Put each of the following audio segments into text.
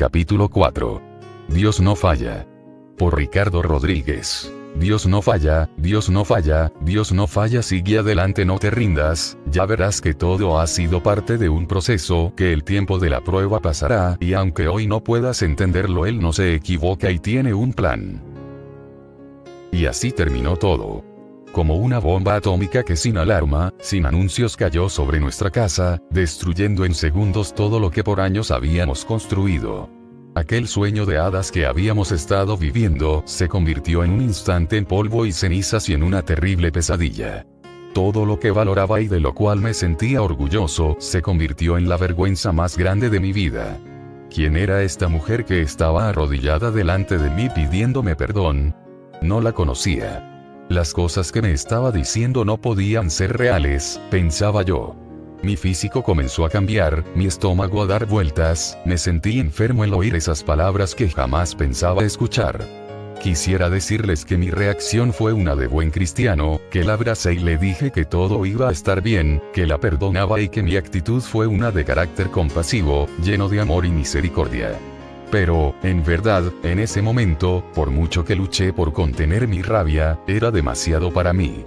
Capítulo 4. Dios no falla. Por Ricardo Rodríguez. Dios no falla, Dios no falla, Dios no falla. Sigue adelante, no te rindas, ya verás que todo ha sido parte de un proceso, que el tiempo de la prueba pasará, y aunque hoy no puedas entenderlo, Él no se equivoca y tiene un plan. Y así terminó todo. Como una bomba atómica que sin alarma, sin anuncios cayó sobre nuestra casa, destruyendo en segundos todo lo que por años habíamos construido. Aquel sueño de hadas que habíamos estado viviendo, se convirtió en un instante en polvo y cenizas y en una terrible pesadilla. Todo lo que valoraba y de lo cual me sentía orgulloso, se convirtió en la vergüenza más grande de mi vida. ¿Quién era esta mujer que estaba arrodillada delante de mí pidiéndome perdón? No la conocía. Las cosas que me estaba diciendo no podían ser reales, pensaba yo. Mi físico comenzó a cambiar, mi estómago a dar vueltas, me sentí enfermo al oír esas palabras que jamás pensaba escuchar. Quisiera decirles que mi reacción fue una de buen cristiano, que la abracé y le dije que todo iba a estar bien, que la perdonaba y que mi actitud fue una de carácter compasivo, lleno de amor y misericordia. Pero, en verdad, en ese momento, por mucho que luché por contener mi rabia, era demasiado para mí.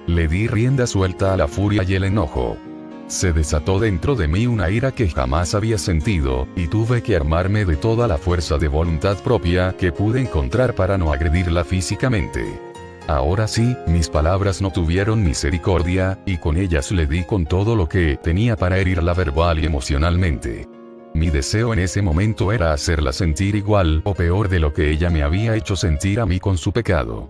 Le di rienda suelta a la furia y el enojo. Se desató dentro de mí una ira que jamás había sentido, y tuve que armarme de toda la fuerza de voluntad propia que pude encontrar para no agredirla físicamente. Ahora sí, mis palabras no tuvieron misericordia, y con ellas le di con todo lo que tenía para herirla verbal y emocionalmente. Mi deseo en ese momento era hacerla sentir igual o peor de lo que ella me había hecho sentir a mí con su pecado.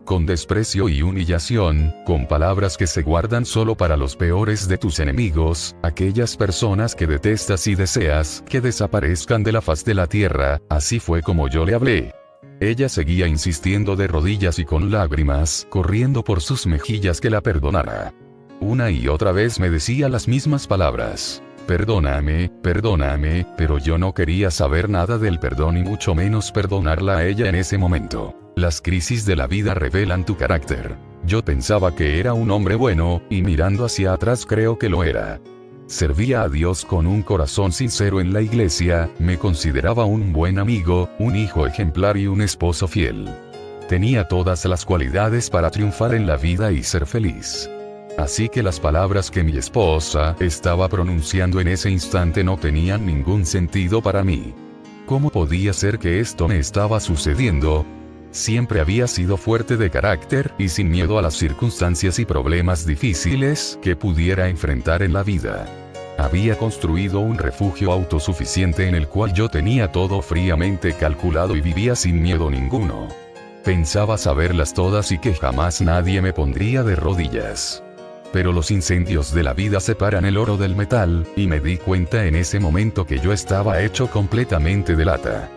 Con desprecio y humillación, con palabras que se guardan solo para los peores de tus enemigos, aquellas personas que detestas y deseas que desaparezcan de la faz de la tierra, así fue como yo le hablé. Ella seguía insistiendo de rodillas y con lágrimas corriendo por sus mejillas que la perdonara. Una y otra vez me decía las mismas palabras. Perdóname, perdóname, pero yo no quería saber nada del perdón y mucho menos perdonarla a ella en ese momento. Las crisis de la vida revelan tu carácter. Yo pensaba que era un hombre bueno, y mirando hacia atrás creo que lo era. Servía a Dios con un corazón sincero en la iglesia, me consideraba un buen amigo, un hijo ejemplar y un esposo fiel. Tenía todas las cualidades para triunfar en la vida y ser feliz. Así que las palabras que mi esposa estaba pronunciando en ese instante no tenían ningún sentido para mí. ¿Cómo podía ser que esto me estaba sucediendo? Siempre había sido fuerte de carácter y sin miedo a las circunstancias y problemas difíciles que pudiera enfrentar en la vida. Había construido un refugio autosuficiente en el cual yo tenía todo fríamente calculado y vivía sin miedo ninguno. Pensaba saberlas todas y que jamás nadie me pondría de rodillas. Pero los incendios de la vida separan el oro del metal, y me di cuenta en ese momento que yo estaba hecho completamente de lata.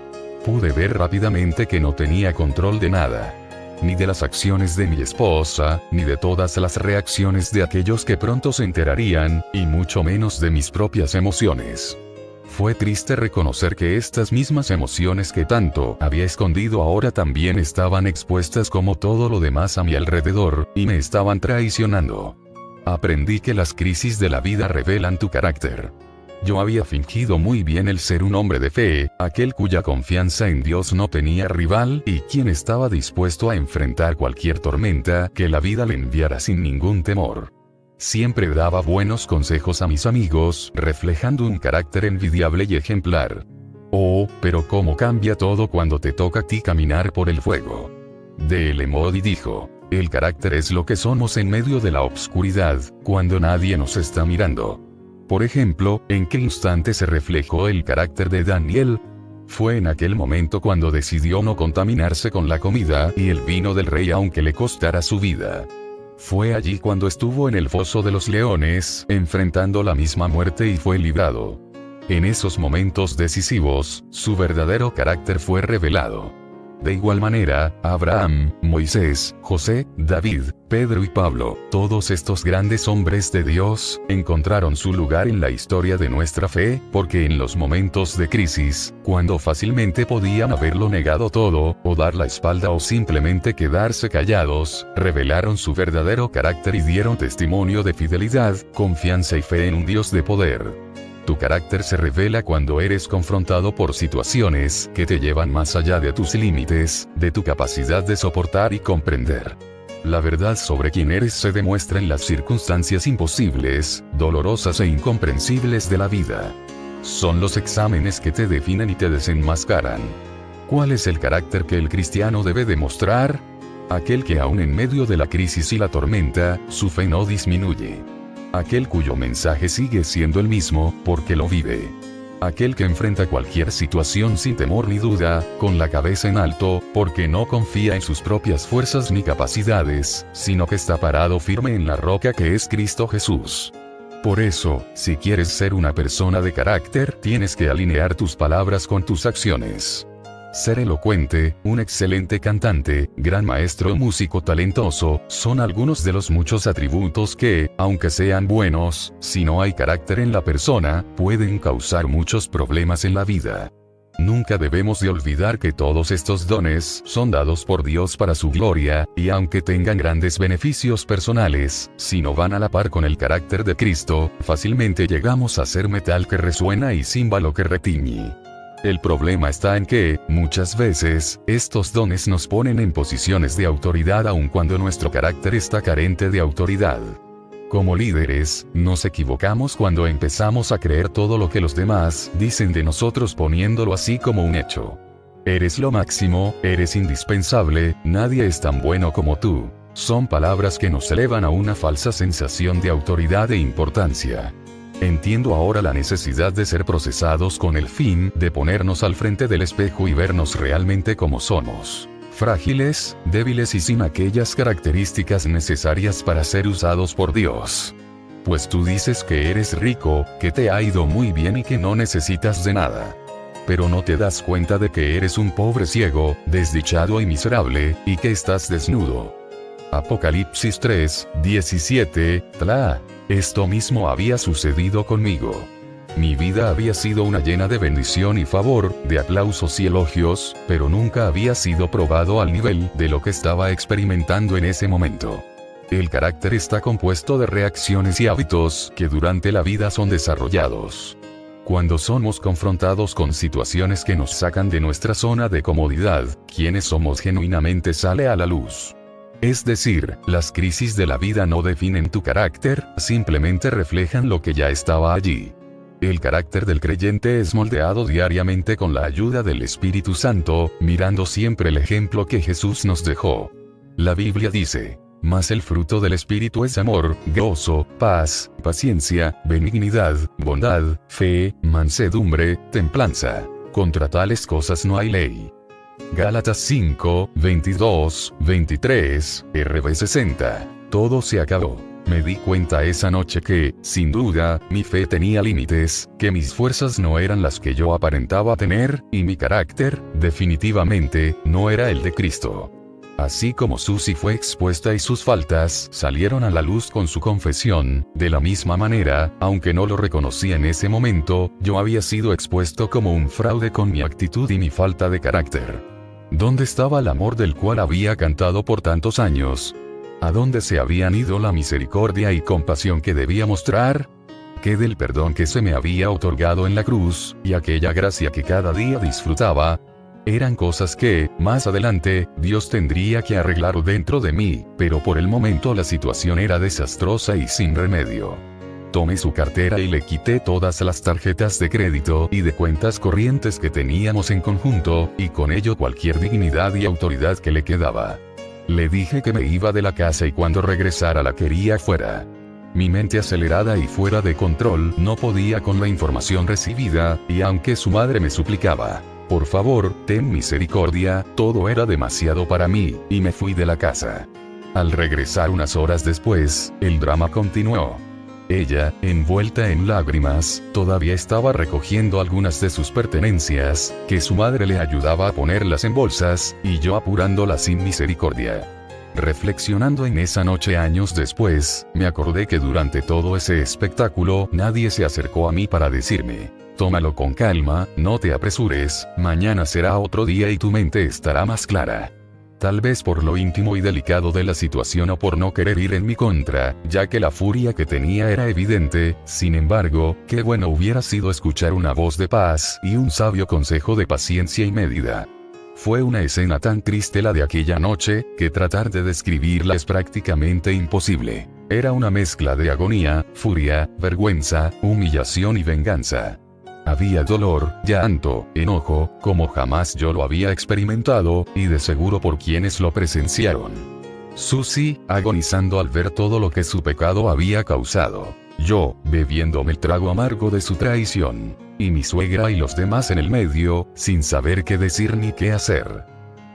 Pude ver rápidamente que no tenía control de nada. Ni de las acciones de mi esposa, ni de todas las reacciones de aquellos que pronto se enterarían, y mucho menos de mis propias emociones. Fue triste reconocer que estas mismas emociones que tanto había escondido ahora también estaban expuestas como todo lo demás a mi alrededor, y me estaban traicionando. Aprendí que las crisis de la vida revelan tu carácter. Yo había fingido muy bien el ser un hombre de fe, aquel cuya confianza en Dios no tenía rival y quien estaba dispuesto a enfrentar cualquier tormenta que la vida le enviara sin ningún temor. Siempre daba buenos consejos a mis amigos, reflejando un carácter envidiable y ejemplar. Oh, pero cómo cambia todo cuando te toca a ti caminar por el fuego. D.L. Moody dijo: el carácter es lo que somos en medio de la obscuridad, cuando nadie nos está mirando. Por ejemplo, ¿en qué instante se reflejó el carácter de Daniel? Fue en aquel momento cuando decidió no contaminarse con la comida y el vino del rey aunque le costara su vida. Fue allí cuando estuvo en el foso de los leones, enfrentando la misma muerte y fue librado. En esos momentos decisivos, su verdadero carácter fue revelado. De igual manera, Abraham, Moisés, José, David, Pedro y Pablo, todos estos grandes hombres de Dios, encontraron su lugar en la historia de nuestra fe, porque en los momentos de crisis, cuando fácilmente podían haberlo negado todo, o dar la espalda o simplemente quedarse callados, revelaron su verdadero carácter y dieron testimonio de fidelidad, confianza y fe en un Dios de poder. Tu carácter se revela cuando eres confrontado por situaciones que te llevan más allá de tus límites, de tu capacidad de soportar y comprender. La verdad sobre quién eres se demuestra en las circunstancias imposibles, dolorosas e incomprensibles de la vida. Son los exámenes que te definen y te desenmascaran. ¿Cuál es el carácter que el cristiano debe demostrar? Aquel que aún en medio de la crisis y la tormenta, su fe no disminuye. Aquel cuyo mensaje sigue siendo el mismo, porque lo vive. Aquel que enfrenta cualquier situación sin temor ni duda, con la cabeza en alto, porque no confía en sus propias fuerzas ni capacidades, sino que está parado firme en la roca que es Cristo Jesús. Por eso, si quieres ser una persona de carácter, tienes que alinear tus palabras con tus acciones. Ser elocuente, un excelente cantante, gran maestro o músico talentoso, son algunos de los muchos atributos que, aunque sean buenos, si no hay carácter en la persona, pueden causar muchos problemas en la vida. Nunca debemos de olvidar que todos estos dones son dados por Dios para su gloria, y aunque tengan grandes beneficios personales, si no van a la par con el carácter de Cristo, fácilmente llegamos a ser metal que resuena y címbalo que retiñe. El problema está en que, muchas veces, estos dones nos ponen en posiciones de autoridad aun cuando nuestro carácter está carente de autoridad. Como líderes, nos equivocamos cuando empezamos a creer todo lo que los demás dicen de nosotros poniéndolo así como un hecho. Eres lo máximo, eres indispensable, nadie es tan bueno como tú. Son palabras que nos elevan a una falsa sensación de autoridad e importancia. Entiendo ahora la necesidad de ser procesados con el fin de ponernos al frente del espejo y vernos realmente como somos. Frágiles, débiles y sin aquellas características necesarias para ser usados por Dios. Pues tú dices que eres rico, que te ha ido muy bien y que no necesitas de nada. Pero no te das cuenta de que eres un pobre ciego, desdichado y miserable, y que estás desnudo. Apocalipsis 3:17, Esto mismo había sucedido conmigo. Mi vida había sido una llena de bendición y favor, de aplausos y elogios, pero nunca había sido probado al nivel de lo que estaba experimentando en ese momento. El carácter está compuesto de reacciones y hábitos que durante la vida son desarrollados. Cuando somos confrontados con situaciones que nos sacan de nuestra zona de comodidad, quienes somos genuinamente sale a la luz. Es decir, las crisis de la vida no definen tu carácter, simplemente reflejan lo que ya estaba allí. El carácter del creyente es moldeado diariamente con la ayuda del Espíritu Santo, mirando siempre el ejemplo que Jesús nos dejó. La Biblia dice: mas el fruto del Espíritu es amor, gozo, paz, paciencia, benignidad, bondad, fe, mansedumbre, templanza. Contra tales cosas no hay ley. Gálatas 5, 22, 23, RV 60. Todo se acabó. Me di cuenta esa noche que, sin duda, mi fe tenía límites, que mis fuerzas no eran las que yo aparentaba tener, y mi carácter, definitivamente, no era el de Cristo. Así como Susie fue expuesta y sus faltas salieron a la luz con su confesión, de la misma manera, aunque no lo reconocía en ese momento, yo había sido expuesto como un fraude con mi actitud y mi falta de carácter. ¿Dónde estaba el amor del cual había cantado por tantos años? ¿A dónde se habían ido la misericordia y compasión que debía mostrar? ¿Qué del perdón que se me había otorgado en la cruz, y aquella gracia que cada día disfrutaba? Eran cosas que, más adelante, Dios tendría que arreglar dentro de mí, pero por el momento la situación era desastrosa y sin remedio. Tomé su cartera y le quité todas las tarjetas de crédito y de cuentas corrientes que teníamos en conjunto, y con ello cualquier dignidad y autoridad que le quedaba. Le dije que me iba de la casa y cuando regresara la quería fuera. Mi mente acelerada y fuera de control no podía con la información recibida, y aunque su madre me suplicaba: por favor, ten misericordia, todo era demasiado para mí, y me fui de la casa. Al regresar unas horas después, el drama continuó. Ella, envuelta en lágrimas, todavía estaba recogiendo algunas de sus pertenencias, que su madre le ayudaba a ponerlas en bolsas, y yo apurándolas sin misericordia. Reflexionando en esa noche años después, me acordé que durante todo ese espectáculo nadie se acercó a mí para decirme: tómalo con calma, no te apresures, mañana será otro día y tu mente estará más clara. Tal vez por lo íntimo y delicado de la situación o por no querer ir en mi contra, ya que la furia que tenía era evidente. Sin embargo, qué bueno hubiera sido escuchar una voz de paz y un sabio consejo de paciencia y medida. Fue una escena tan triste la de aquella noche, que tratar de describirla es prácticamente imposible. Era una mezcla de agonía, furia, vergüenza, humillación y venganza. Había dolor, llanto, enojo, como jamás yo lo había experimentado, y de seguro por quienes lo presenciaron. Susie, agonizando al ver todo lo que su pecado había causado. Yo, bebiéndome el trago amargo de su traición. Y mi suegra y los demás en el medio, sin saber qué decir ni qué hacer.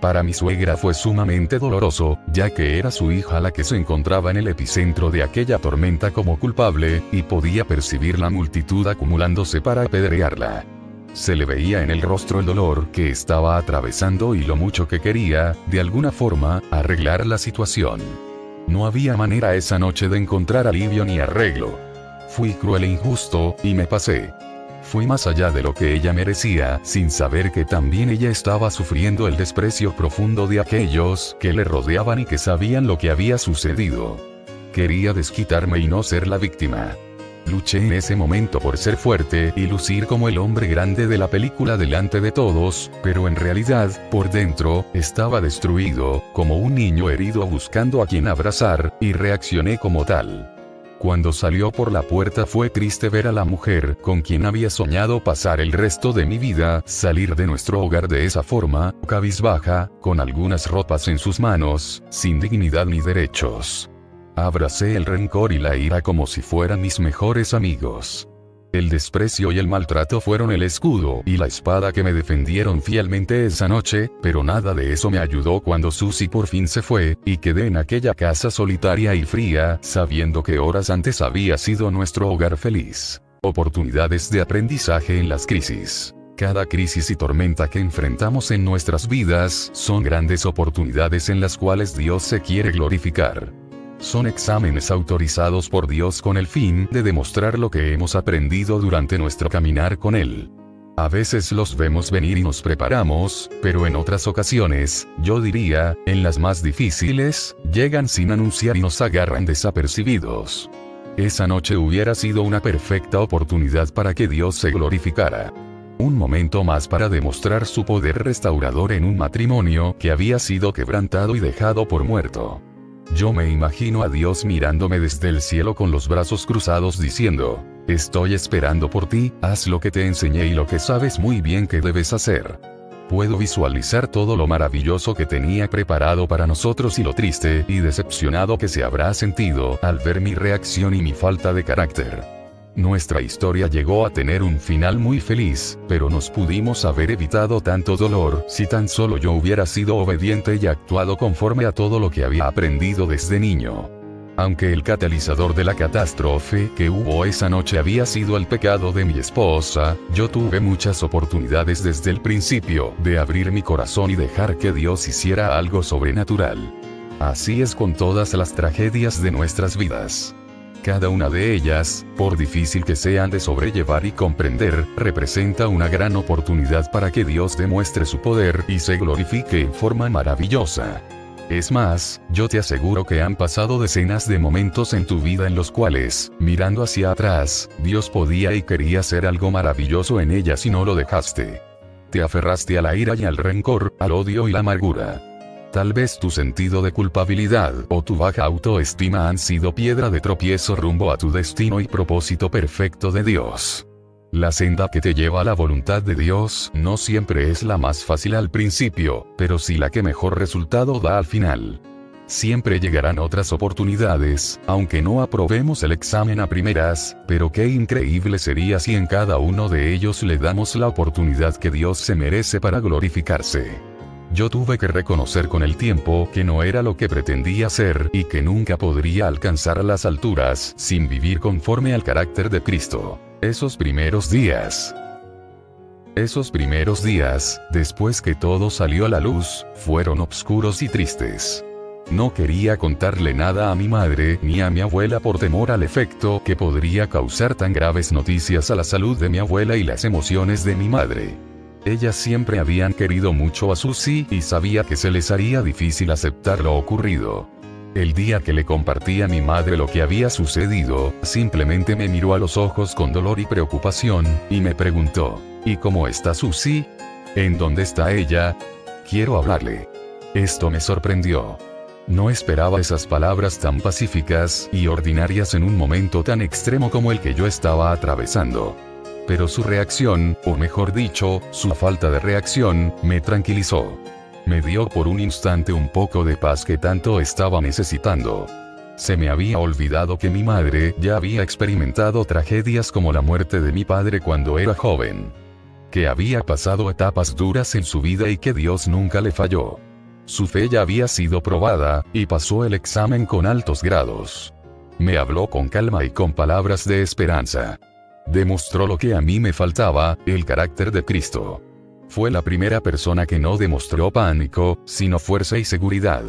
Para mi suegra fue sumamente doloroso, ya que era su hija la que se encontraba en el epicentro de aquella tormenta como culpable, y podía percibir la multitud acumulándose para apedrearla. Se le veía en el rostro el dolor que estaba atravesando y lo mucho que quería, de alguna forma, arreglar la situación. No había manera esa noche de encontrar alivio ni arreglo. Fui cruel e injusto, y me pasé. Fui más allá de lo que ella merecía, sin saber que también ella estaba sufriendo el desprecio profundo de aquellos que le rodeaban y que sabían lo que había sucedido. Quería desquitarme y no ser la víctima. Luché en ese momento por ser fuerte y lucir como el hombre grande de la película delante de todos, pero en realidad, por dentro, estaba destruido, como un niño herido buscando a quien abrazar, y reaccioné como tal. Cuando salió por la puerta fue triste ver a la mujer con quien había soñado pasar el resto de mi vida, salir de nuestro hogar de esa forma, cabizbaja, con algunas ropas en sus manos, sin dignidad ni derechos. Abracé el rencor y la ira como si fueran mis mejores amigos. El desprecio y el maltrato fueron el escudo y la espada que me defendieron fielmente esa noche, pero nada de eso me ayudó cuando Susie por fin se fue, y quedé en aquella casa solitaria y fría, sabiendo que horas antes había sido nuestro hogar feliz. Oportunidades de aprendizaje en las crisis. Cada crisis y tormenta que enfrentamos en nuestras vidas son grandes oportunidades en las cuales Dios se quiere glorificar. Son exámenes autorizados por Dios con el fin de demostrar lo que hemos aprendido durante nuestro caminar con Él. A veces los vemos venir y nos preparamos, pero en otras ocasiones, yo diría, en las más difíciles, llegan sin anunciar y nos agarran desapercibidos. Esa noche hubiera sido una perfecta oportunidad para que Dios se glorificara. Un momento más para demostrar su poder restaurador en un matrimonio que había sido quebrantado y dejado por muerto. Yo me imagino a Dios mirándome desde el cielo con los brazos cruzados diciendo, estoy esperando por ti, haz lo que te enseñé y lo que sabes muy bien que debes hacer. Puedo visualizar todo lo maravilloso que tenía preparado para nosotros y lo triste y decepcionado que se habrá sentido al ver mi reacción y mi falta de carácter. Nuestra historia llegó a tener un final muy feliz, pero nos pudimos haber evitado tanto dolor si tan solo yo hubiera sido obediente y actuado conforme a todo lo que había aprendido desde niño. Aunque el catalizador de la catástrofe que hubo esa noche había sido el pecado de mi esposa, yo tuve muchas oportunidades desde el principio de abrir mi corazón y dejar que Dios hiciera algo sobrenatural. Así es con todas las tragedias de nuestras vidas. Cada una de ellas, por difícil que sean de sobrellevar y comprender, representa una gran oportunidad para que Dios demuestre su poder y se glorifique en forma maravillosa. Es más, yo te aseguro que han pasado decenas de momentos en tu vida en los cuales, mirando hacia atrás, Dios podía y quería hacer algo maravilloso en ellas y no lo dejaste. Te aferraste a la ira y al rencor, al odio y la amargura. Tal vez tu sentido de culpabilidad o tu baja autoestima han sido piedra de tropiezo rumbo a tu destino y propósito perfecto de Dios. La senda que te lleva a la voluntad de Dios no siempre es la más fácil al principio, pero sí la que mejor resultado da al final. Siempre llegarán otras oportunidades, aunque no aprobemos el examen a primeras, pero qué increíble sería si en cada uno de ellos le damos la oportunidad que Dios se merece para glorificarse. Yo tuve que reconocer con el tiempo que no era lo que pretendía ser y que nunca podría alcanzar las alturas sin vivir conforme al carácter de Cristo. Esos primeros días, después que todo salió a la luz, fueron oscuros y tristes. No quería contarle nada a mi madre ni a mi abuela por temor al efecto que podría causar tan graves noticias a la salud de mi abuela y las emociones de mi madre. Ellas siempre habían querido mucho a Susie y sabía que se les haría difícil aceptar lo ocurrido. El día que le compartí a mi madre lo que había sucedido, simplemente me miró a los ojos con dolor y preocupación, y me preguntó, ¿y cómo está Susie? ¿En dónde está ella? Quiero hablarle. Esto me sorprendió. No esperaba esas palabras tan pacíficas y ordinarias en un momento tan extremo como el que yo estaba atravesando. Pero su reacción, o mejor dicho, su falta de reacción, me tranquilizó. Me dio por un instante un poco de paz que tanto estaba necesitando. Se me había olvidado que mi madre ya había experimentado tragedias como la muerte de mi padre cuando era joven. Que había pasado etapas duras en su vida y que Dios nunca le falló. Su fe ya había sido probada, y pasó el examen con altos grados. Me habló con calma y con palabras de esperanza. Demostró lo que a mí me faltaba, el carácter de Cristo. Fue la primera persona que no demostró pánico, sino fuerza y seguridad.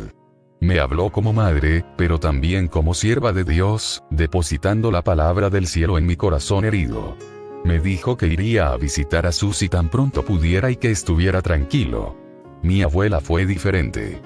Me habló como madre, pero también como sierva de Dios, depositando la palabra del cielo en mi corazón herido. Me dijo que iría a visitar a Susie tan pronto pudiera y que estuviera tranquilo. Mi abuela fue diferente.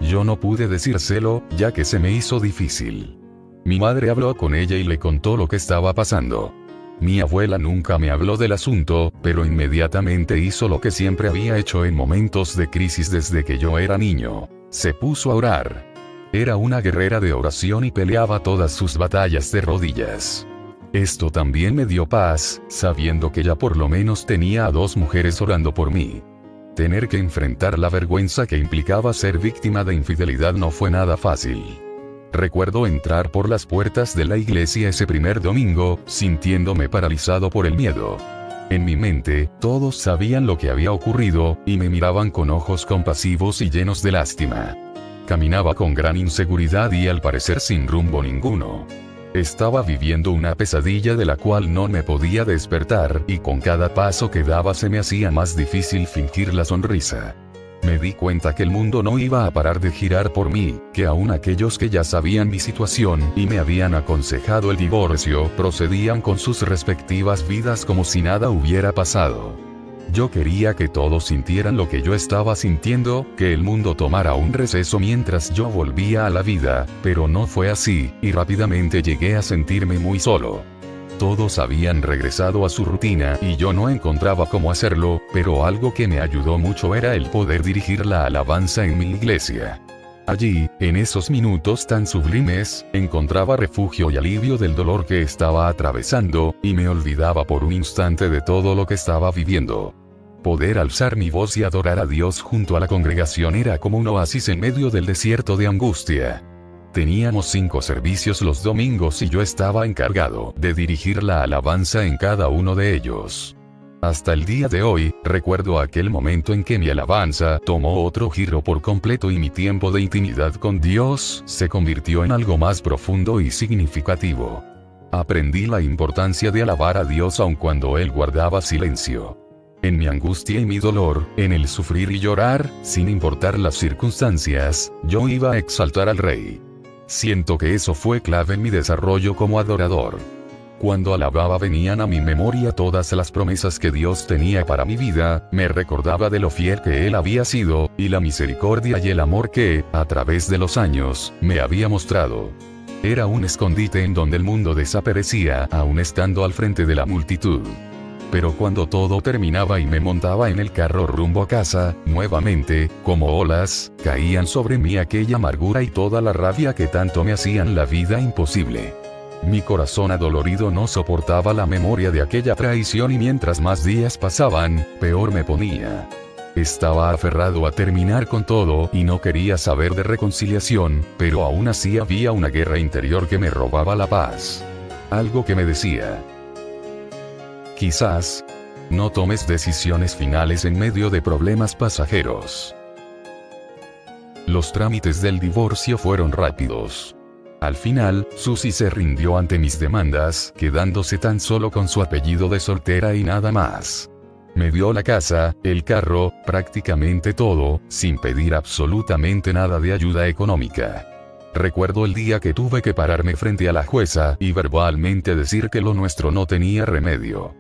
Yo no pude decírselo, ya que se me hizo difícil. Mi madre habló con ella y le contó lo que estaba pasando. Mi abuela nunca me habló del asunto, pero inmediatamente hizo lo que siempre había hecho en momentos de crisis desde que yo era niño. Se puso a orar. Era una guerrera de oración y peleaba todas sus batallas de rodillas. Esto también me dio paz, sabiendo que ya por lo menos tenía a 2 mujeres orando por mí. Tener que enfrentar la vergüenza que implicaba ser víctima de infidelidad no fue nada fácil. Recuerdo entrar por las puertas de la iglesia ese primer domingo, sintiéndome paralizado por el miedo. En mi mente, todos sabían lo que había ocurrido, y me miraban con ojos compasivos y llenos de lástima. Caminaba con gran inseguridad y al parecer sin rumbo ninguno. Estaba viviendo una pesadilla de la cual no me podía despertar, y con cada paso que daba se me hacía más difícil fingir la sonrisa. Me di cuenta que el mundo no iba a parar de girar por mí, que aún aquellos que ya sabían mi situación y me habían aconsejado el divorcio procedían con sus respectivas vidas como si nada hubiera pasado. Yo quería que todos sintieran lo que yo estaba sintiendo, que el mundo tomara un receso mientras yo volvía a la vida, pero no fue así, y rápidamente llegué a sentirme muy solo. Todos habían regresado a su rutina y yo no encontraba cómo hacerlo, pero algo que me ayudó mucho era el poder dirigir la alabanza en mi iglesia. Allí, en esos minutos tan sublimes, encontraba refugio y alivio del dolor que estaba atravesando, y me olvidaba por un instante de todo lo que estaba viviendo. Poder alzar mi voz y adorar a Dios junto a la congregación era como un oasis en medio del desierto de angustia. Teníamos 5 servicios los domingos y yo estaba encargado de dirigir la alabanza en cada uno de ellos. Hasta el día de hoy, recuerdo aquel momento en que mi alabanza tomó otro giro por completo y mi tiempo de intimidad con Dios se convirtió en algo más profundo y significativo. Aprendí la importancia de alabar a Dios aun cuando Él guardaba silencio. En mi angustia y mi dolor, en el sufrir y llorar, sin importar las circunstancias, yo iba a exaltar al Rey. Siento que eso fue clave en mi desarrollo como adorador. Cuando alababa venían a mi memoria todas las promesas que Dios tenía para mi vida, me recordaba de lo fiel que Él había sido, y la misericordia y el amor que, a través de los años, me había mostrado. Era un escondite en donde el mundo desaparecía, aún estando al frente de la multitud. Pero cuando todo terminaba y me montaba en el carro rumbo a casa, nuevamente, como olas, caían sobre mí aquella amargura y toda la rabia que tanto me hacían la vida imposible. Mi corazón adolorido no soportaba la memoria de aquella traición y mientras más días pasaban, peor me ponía. Estaba aferrado a terminar con todo y no quería saber de reconciliación, pero aún así había una guerra interior que me robaba la paz. Algo que me decía: quizás no tomes decisiones finales en medio de problemas pasajeros. Los trámites del divorcio fueron rápidos. Al final, Susie se rindió ante mis demandas, quedándose tan solo con su apellido de soltera y nada más. Me dio la casa, el carro, prácticamente todo, sin pedir absolutamente nada de ayuda económica. Recuerdo el día que tuve que pararme frente a la jueza y verbalmente decir que lo nuestro no tenía remedio.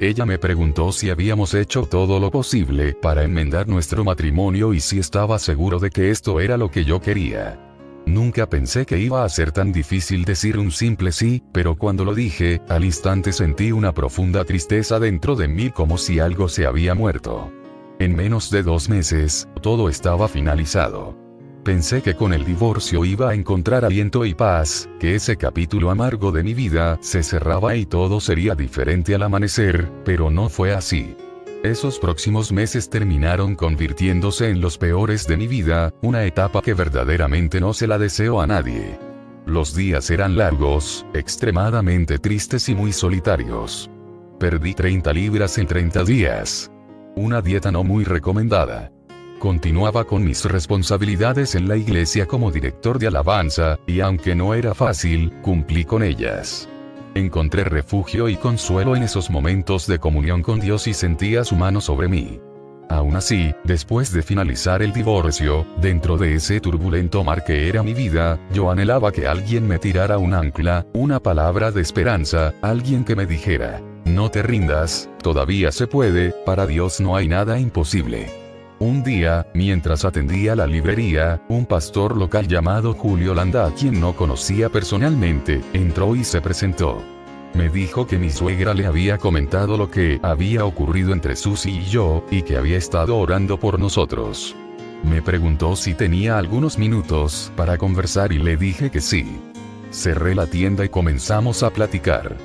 Ella me preguntó si habíamos hecho todo lo posible para enmendar nuestro matrimonio y si estaba seguro de que esto era lo que yo quería. Nunca pensé que iba a ser tan difícil decir un simple sí, pero cuando lo dije, al instante sentí una profunda tristeza dentro de mí como si algo se había muerto. En menos de 2 meses, todo estaba finalizado. Pensé que con el divorcio iba a encontrar aliento y paz, que ese capítulo amargo de mi vida se cerraba y todo sería diferente al amanecer, pero no fue así. Esos próximos meses terminaron convirtiéndose en los peores de mi vida, una etapa que verdaderamente no se la deseo a nadie. Los días eran largos, extremadamente tristes y muy solitarios. Perdí 30 libras en 30 días. Una dieta no muy recomendada. Continuaba con mis responsabilidades en la iglesia como director de alabanza, y aunque no era fácil, cumplí con ellas. Encontré refugio y consuelo en esos momentos de comunión con Dios y sentía su mano sobre mí. Aún así, después de finalizar el divorcio, dentro de ese turbulento mar que era mi vida, yo anhelaba que alguien me tirara un ancla, una palabra de esperanza, alguien que me dijera: no te rindas, todavía se puede, para Dios no hay nada imposible. Un día, mientras atendía la librería, un pastor local llamado Julio Landa, a quien no conocía personalmente, entró y se presentó. Me dijo que mi suegra le había comentado lo que había ocurrido entre Susie y yo, y que había estado orando por nosotros. Me preguntó si tenía algunos minutos para conversar y le dije que sí. Cerré la tienda y comenzamos a platicar.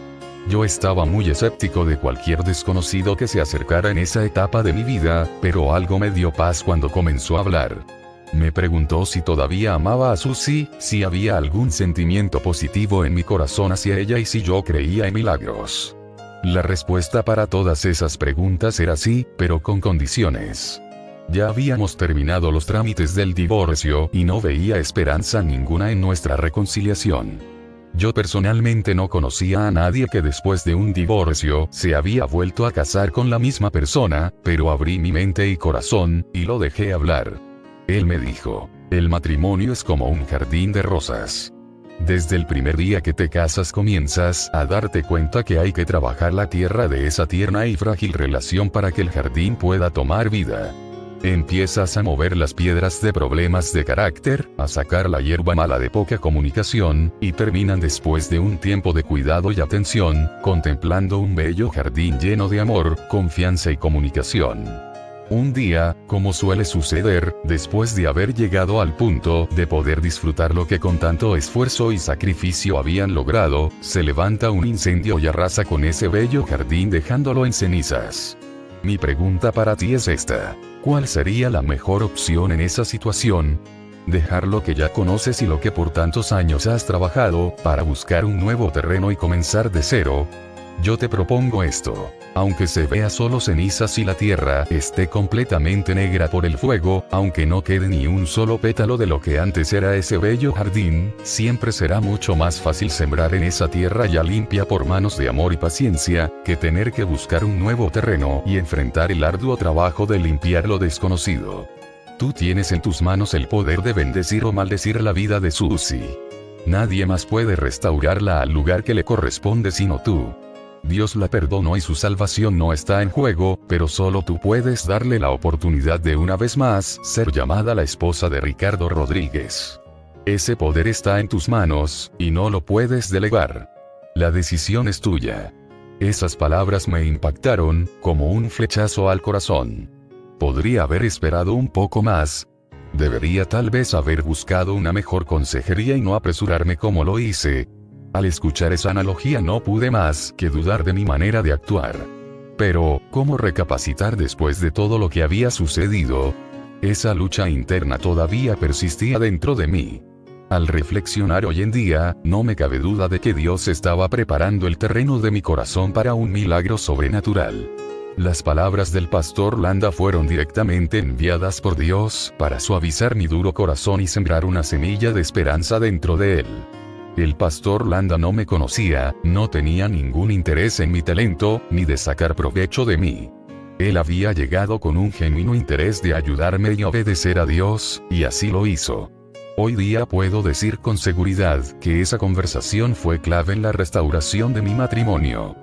Yo estaba muy escéptico de cualquier desconocido que se acercara en esa etapa de mi vida, pero algo me dio paz cuando comenzó a hablar. Me preguntó si todavía amaba a Susie, si había algún sentimiento positivo en mi corazón hacia ella y si yo creía en milagros. La respuesta para todas esas preguntas era sí, pero con condiciones. Ya habíamos terminado los trámites del divorcio y no veía esperanza ninguna en nuestra reconciliación. Yo personalmente no conocía a nadie que después de un divorcio se había vuelto a casar con la misma persona, pero abrí mi mente y corazón, y lo dejé hablar. Él me dijo: el matrimonio es como un jardín de rosas. Desde el primer día que te casas comienzas a darte cuenta que hay que trabajar la tierra de esa tierna y frágil relación para que el jardín pueda tomar vida. Empiezas a mover las piedras de problemas de carácter, a sacar la hierba mala de poca comunicación, y terminan después de un tiempo de cuidado y atención, contemplando un bello jardín lleno de amor, confianza y comunicación. Un día, como suele suceder, después de haber llegado al punto de poder disfrutar lo que con tanto esfuerzo y sacrificio habían logrado, se levanta un incendio y arrasa con ese bello jardín dejándolo en cenizas. Mi pregunta para ti es esta: ¿cuál sería la mejor opción en esa situación? ¿Dejar lo que ya conoces y lo que por tantos años has trabajado, para buscar un nuevo terreno y comenzar de cero? Yo te propongo esto: aunque se vea solo cenizas y la tierra esté completamente negra por el fuego, aunque no quede ni un solo pétalo de lo que antes era ese bello jardín, siempre será mucho más fácil sembrar en esa tierra ya limpia por manos de amor y paciencia, que tener que buscar un nuevo terreno y enfrentar el arduo trabajo de limpiar lo desconocido. Tú tienes en tus manos el poder de bendecir o maldecir la vida de Susie. Nadie más puede restaurarla al lugar que le corresponde sino tú. Dios la perdonó y su salvación no está en juego, pero solo tú puedes darle la oportunidad de una vez más ser llamada la esposa de Ricardo Rodríguez. Ese poder está en tus manos, y no lo puedes delegar. La decisión es tuya. Esas palabras me impactaron, como un flechazo al corazón. Podría haber esperado un poco más. Debería tal vez haber buscado una mejor consejería y no apresurarme como lo hice. Al escuchar esa analogía no pude más que dudar de mi manera de actuar. Pero, ¿cómo recapacitar después de todo lo que había sucedido? Esa lucha interna todavía persistía dentro de mí. Al reflexionar hoy en día, no me cabe duda de que Dios estaba preparando el terreno de mi corazón para un milagro sobrenatural. Las palabras del pastor Landa fueron directamente enviadas por Dios para suavizar mi duro corazón y sembrar una semilla de esperanza dentro de él. El pastor Landa no me conocía, no tenía ningún interés en mi talento, ni de sacar provecho de mí. Él había llegado con un genuino interés de ayudarme y obedecer a Dios, y así lo hizo. Hoy día puedo decir con seguridad que esa conversación fue clave en la restauración de mi matrimonio.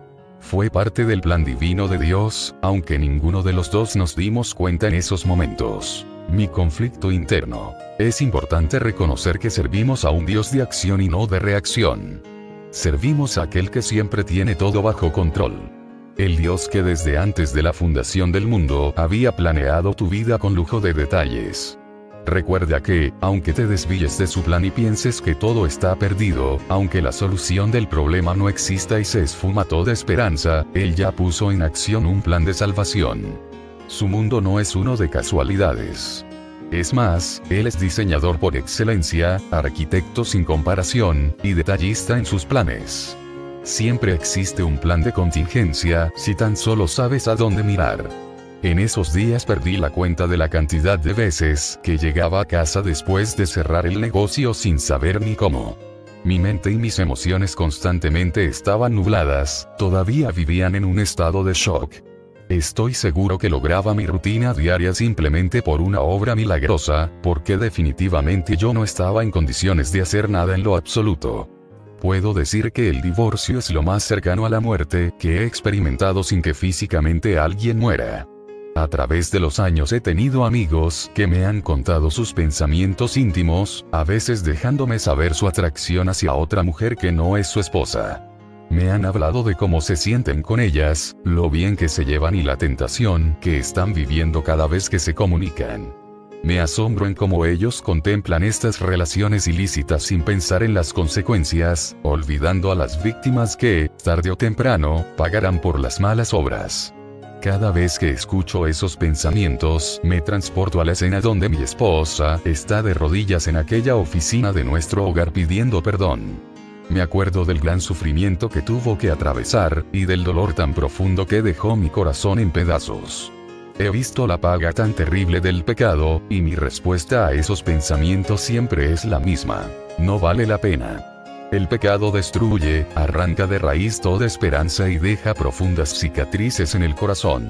Fue parte del plan divino de Dios, aunque ninguno de los dos nos dimos cuenta en esos momentos. Mi conflicto interno. Es importante reconocer que servimos a un Dios de acción y no de reacción. Servimos a aquel que siempre tiene todo bajo control. El Dios que desde antes de la fundación del mundo había planeado tu vida con lujo de detalles. Recuerda que, aunque te desvíes de su plan y pienses que todo está perdido, aunque la solución del problema no exista y se esfuma toda esperanza, Él ya puso en acción un plan de salvación. Su mundo no es uno de casualidades. Es más, Él es diseñador por excelencia, arquitecto sin comparación, y detallista en sus planes. Siempre existe un plan de contingencia, si tan solo sabes a dónde mirar. En esos días perdí la cuenta de la cantidad de veces que llegaba a casa después de cerrar el negocio sin saber ni cómo. Mi mente y mis emociones constantemente estaban nubladas, todavía vivían en un estado de shock. Estoy seguro que lograba mi rutina diaria simplemente por una obra milagrosa, porque definitivamente yo no estaba en condiciones de hacer nada en lo absoluto. Puedo decir que el divorcio es lo más cercano a la muerte que he experimentado sin que físicamente alguien muera. A través de los años he tenido amigos que me han contado sus pensamientos íntimos, a veces dejándome saber su atracción hacia otra mujer que no es su esposa. Me han hablado de cómo se sienten con ellas, lo bien que se llevan y la tentación que están viviendo cada vez que se comunican. Me asombro en cómo ellos contemplan estas relaciones ilícitas sin pensar en las consecuencias, olvidando a las víctimas que, tarde o temprano, pagarán por las malas obras. Cada vez que escucho esos pensamientos, me transporto a la escena donde mi esposa está de rodillas en aquella oficina de nuestro hogar pidiendo perdón. Me acuerdo del gran sufrimiento que tuvo que atravesar, y del dolor tan profundo que dejó mi corazón en pedazos. He visto la paga tan terrible del pecado, y mi respuesta a esos pensamientos siempre es la misma: no vale la pena. El pecado destruye, arranca de raíz toda esperanza y deja profundas cicatrices en el corazón.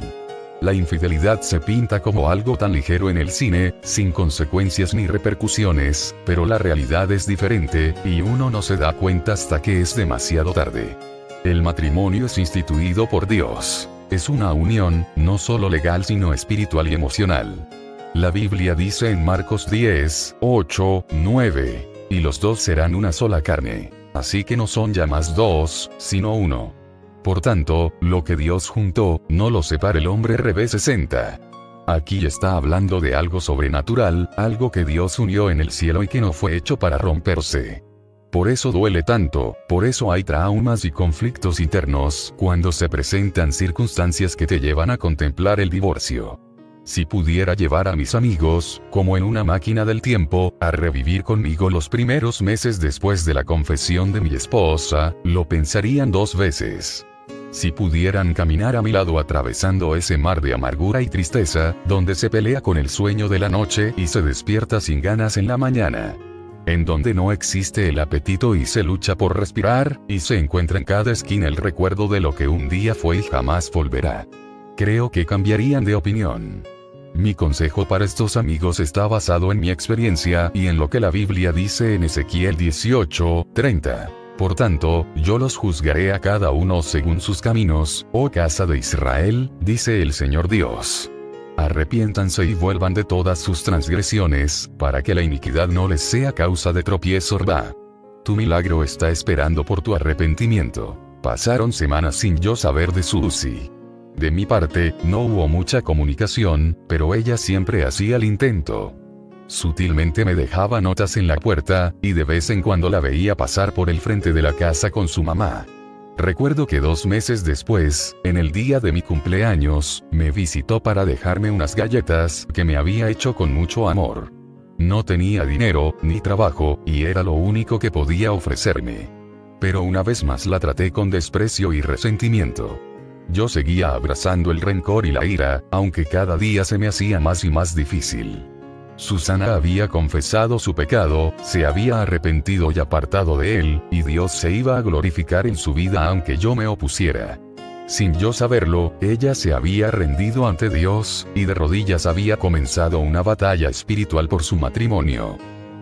La infidelidad se pinta como algo tan ligero en el cine, sin consecuencias ni repercusiones, pero la realidad es diferente, y uno no se da cuenta hasta que es demasiado tarde. El matrimonio es instituido por Dios. Es una unión, no solo legal sino espiritual y emocional. La Biblia dice en Marcos 10, 8, 9. Y los dos serán una sola carne. Así que no son ya más dos, sino uno. Por tanto, lo que Dios juntó, no lo separe el hombre. Revés 60. Aquí está hablando de algo sobrenatural, algo que Dios unió en el cielo y que no fue hecho para romperse. Por eso duele tanto, por eso hay traumas y conflictos internos, cuando se presentan circunstancias que te llevan a contemplar el divorcio. Si pudiera llevar a mis amigos, como en una máquina del tiempo, a revivir conmigo los primeros meses después de la confesión de mi esposa, lo pensarían dos veces. Si pudieran caminar a mi lado atravesando ese mar de amargura y tristeza, donde se pelea con el sueño de la noche y se despierta sin ganas en la mañana. En donde no existe el apetito y se lucha por respirar, y se encuentra en cada esquina el recuerdo de lo que un día fue y jamás volverá. Creo que cambiarían de opinión. Mi consejo para estos amigos está basado en mi experiencia y en lo que la Biblia dice en Ezequiel 18, 30. Por tanto, yo los juzgaré a cada uno según sus caminos, oh casa de Israel, dice el Señor Dios. Arrepiéntanse y vuelvan de todas sus transgresiones, para que la iniquidad no les sea causa de tropiezo. Tu milagro está esperando por tu arrepentimiento. Pasaron semanas sin yo saber de Susie. De mi parte, no hubo mucha comunicación, pero ella siempre hacía el intento. Sutilmente me dejaba notas en la puerta, y de vez en cuando la veía pasar por el frente de la casa con su mamá. Recuerdo que 2 meses después, en el día de mi cumpleaños, me visitó para dejarme unas galletas que me había hecho con mucho amor. No tenía dinero, ni trabajo, y era lo único que podía ofrecerme. Pero una vez más la traté con desprecio y resentimiento. Yo seguía abrazando el rencor y la ira, aunque cada día se me hacía más y más difícil. Susana había confesado su pecado, se había arrepentido y apartado de él, y Dios se iba a glorificar en su vida aunque yo me opusiera. Sin yo saberlo, ella se había rendido ante Dios, y de rodillas había comenzado una batalla espiritual por su matrimonio.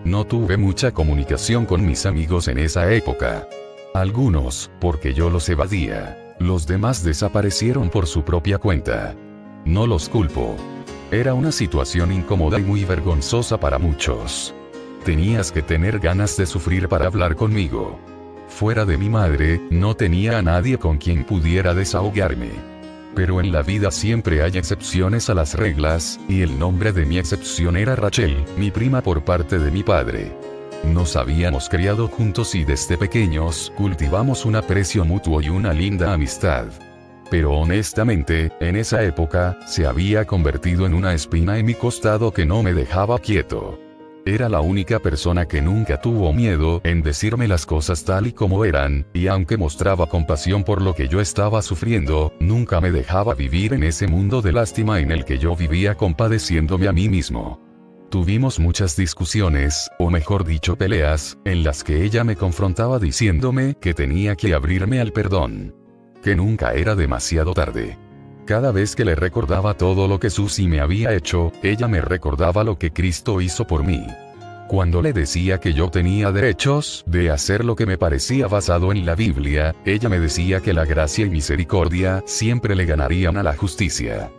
No tuve mucha comunicación con mis amigos en esa época. Algunos, porque yo los evadía. Los demás desaparecieron por su propia cuenta. No los culpo. Era una situación incómoda y muy vergonzosa para muchos. Tenías que tener ganas de sufrir para hablar conmigo. Fuera de mi madre, no tenía a nadie con quien pudiera desahogarme. Pero en la vida siempre hay excepciones a las reglas, y el nombre de mi excepción era Rachel, mi prima por parte de mi padre. Nos habíamos criado juntos y desde pequeños cultivamos un aprecio mutuo y una linda amistad. Pero honestamente, en esa época, se había convertido en una espina en mi costado que no me dejaba quieto. Era la única persona que nunca tuvo miedo en decirme las cosas tal y como eran, y aunque mostraba compasión por lo que yo estaba sufriendo, nunca me dejaba vivir en ese mundo de lástima en el que yo vivía compadeciéndome a mí mismo. Tuvimos muchas discusiones, o mejor dicho peleas, en las que ella me confrontaba diciéndome que tenía que abrirme al perdón. Que nunca era demasiado tarde. Cada vez que le recordaba todo lo que Susie me había hecho, ella me recordaba lo que Cristo hizo por mí. Cuando le decía que yo tenía derechos de hacer lo que me parecía basado en la Biblia, ella me decía que la gracia y misericordia siempre le ganarían a la justicia.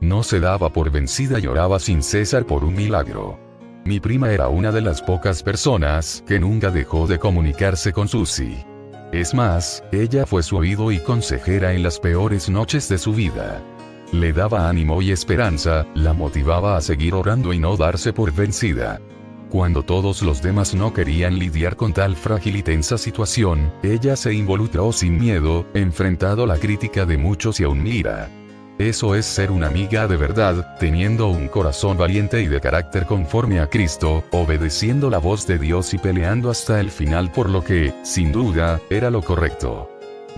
No se daba por vencida y oraba sin cesar por un milagro. Mi prima era una de las pocas personas que nunca dejó de comunicarse con Susie. Es más, ella fue su oído y consejera en las peores noches de su vida. Le daba ánimo y esperanza, la motivaba a seguir orando y no darse por vencida. Cuando todos los demás no querían lidiar con tal frágil y tensa situación, ella se involucró sin miedo, enfrentando la crítica de muchos y aún mi ira. Eso es ser una amiga de verdad, teniendo un corazón valiente y de carácter conforme a Cristo, obedeciendo la voz de Dios y peleando hasta el final por lo que, sin duda, era lo correcto.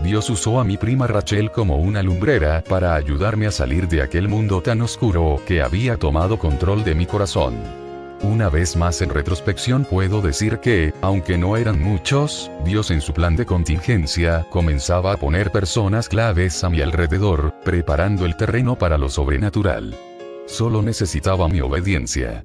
Dios usó a mi prima Rachel como una lumbrera para ayudarme a salir de aquel mundo tan oscuro que había tomado control de mi corazón. Una vez más en retrospección puedo decir que, aunque no eran muchos, Dios en su plan de contingencia comenzaba a poner personas claves a mi alrededor, preparando el terreno para lo sobrenatural. Solo necesitaba mi obediencia.